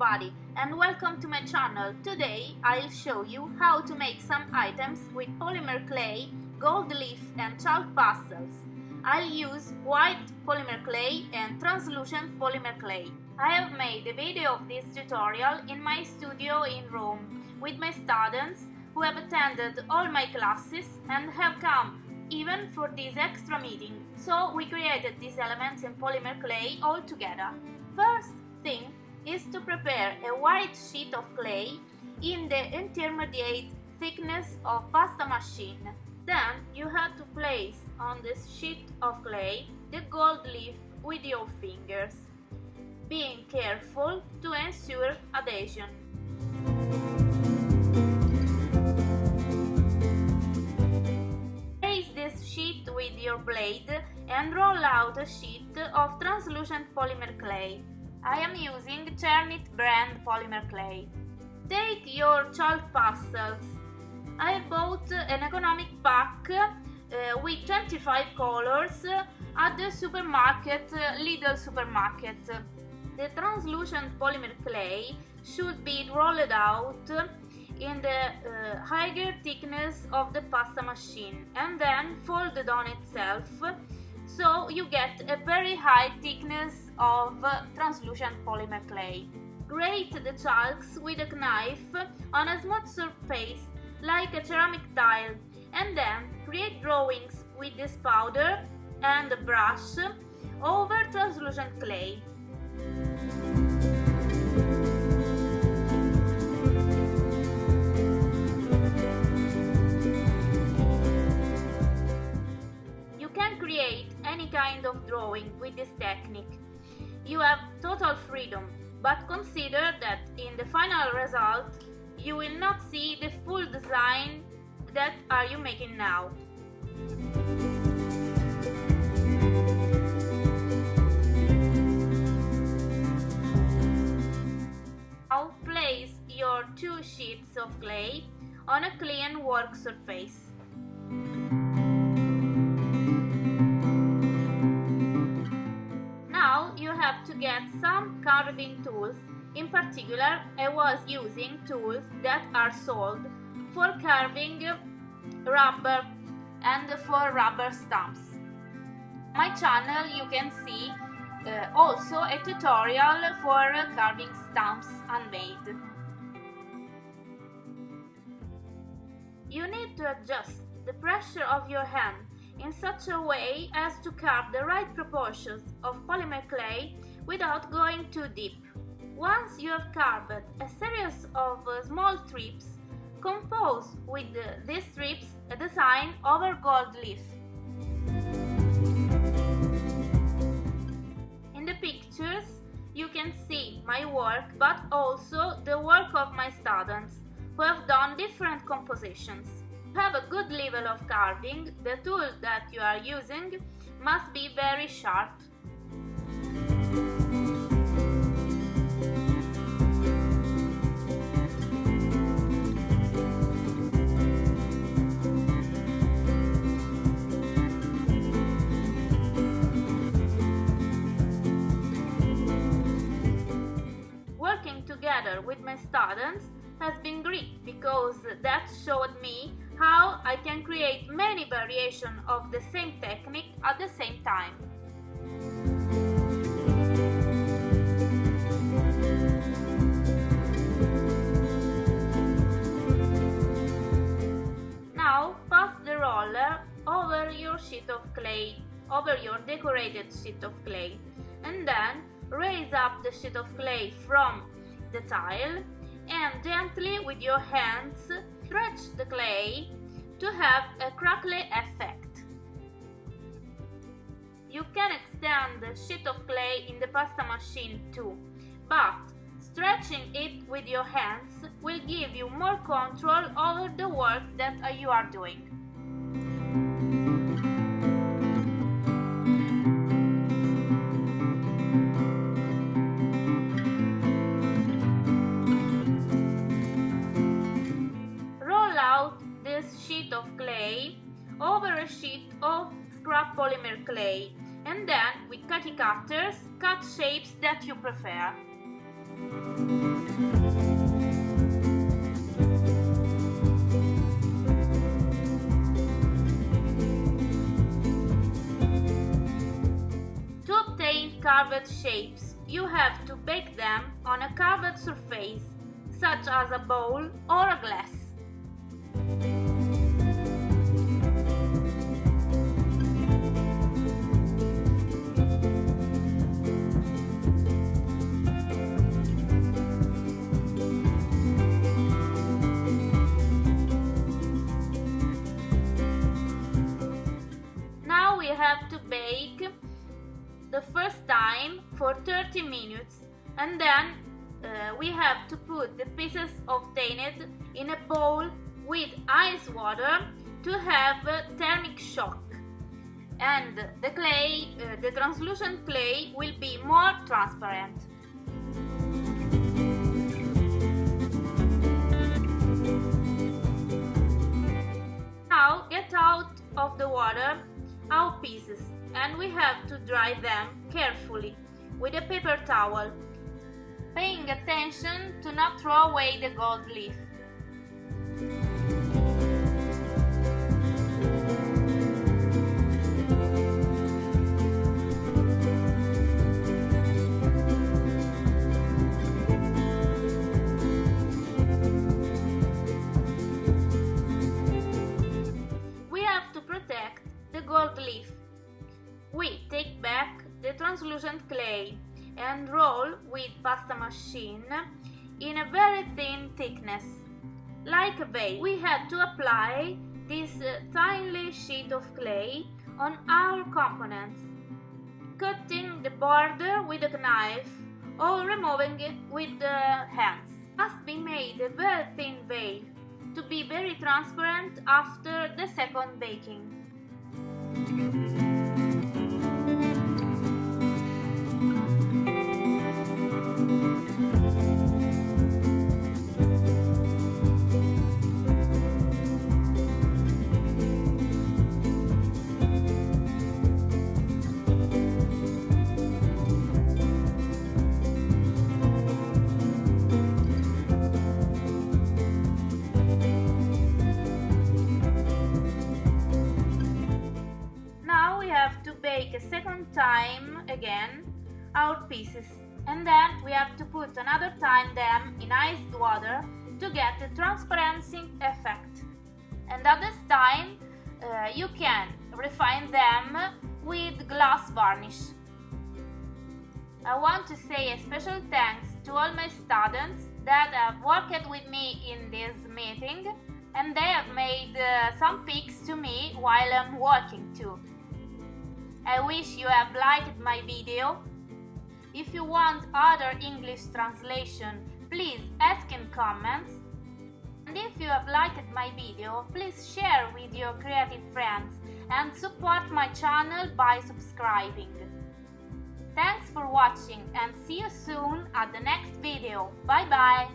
everybody and welcome to my channel. Today I'll show you how to make some items with polymer clay, gold leaf and chalk pastels. I'll use white polymer clay and translucent polymer clay. I have made a video of this tutorial in my studio in Rome with my students who have attended all my classes and have come even for this extra meeting. So we created these elements in polymer clay all together. First thing is to prepare a white sheet of clay in the intermediate thickness of pasta machine. Then you have to place on this sheet of clay the gold leaf with your fingers, being careful to ensure adhesion. Place this sheet with your blade and roll out a sheet of translucent polymer clay. I am using Cernit brand polymer clay. Take your chalk pastels. I bought an economic pack with 25 colors at the supermarket, Lidl supermarket. The translucent polymer clay should be rolled out in the higher thickness of the pasta machine and then folded on itself, so you get a very high thickness of translucent polymer clay. Grate the chalks with a knife on a smooth surface like a ceramic tile, and then create drawings with this powder and a brush over translucent clay. You can create any kind of drawing with this technique. You have total freedom, but consider that in the final result you will not see the full design that are you making now. Now place your two sheets of clay on a clean work surface. Now you have to get some carving tools. In particular, I was using tools that are sold for carving rubber and for rubber stamps. My channel you can see also a tutorial for carving stamps handmade. You need to adjust the pressure of your hand in such a way as to carve the right proportions of polymer clay without going too deep. Once you have carved a series of small strips, compose with these strips a design over gold leaf. In the pictures you can see my work, but also the work of my students who have done different compositions. To have a good level of carving, the tool that you are using must be very sharp. Working together with my students has been great because that showed me how I can create many variations of the same technique at the same time. Now pass the roller over your sheet of clay, over your decorated sheet of clay, and then raise up the sheet of clay from the tile and gently with your hands stretch the clay to have a crackly effect. You can extend the sheet of clay in the pasta machine too, but stretching it with your hands will give you more control over the work that you are doing. Sheet of clay over a sheet of scrap polymer clay, and then with cutting cutters cut shapes that you prefer. curved shapes, you have to bake them on a curved surface, such as a bowl or a glass. Now we have to bake the first time for 30 minutes, and then we have to put the pieces obtained in a bowl with ice water to have a thermic shock, and the clay, the translucent clay, will be more transparent. Now get out of the water our pieces, and we have to dry them carefully with a paper towel, paying attention to not throw away the gold leaf. We have to protect the gold leaf. We take back the translucent clay and roll with pasta machine in a very thin thickness, like a base. We had to apply this tiny sheet of clay on our components, cutting the border with a knife or removing it with the hands. It must be made a very thin veil to be very transparent after the second baking. Bake a second time again our pieces, and then we have to put another time them in iced water to get the transparency effect. And at this time you can refine them with glass varnish. I want to say a special thanks to all my students that have worked with me in this meeting, and they have made some pics to me while I'm working too. I wish you have liked my video. If you want other English translation, please ask in comments. And if you have liked my video, please share with your creative friends and support my channel by subscribing. Thanks for watching, and see you soon at the next video. Bye bye!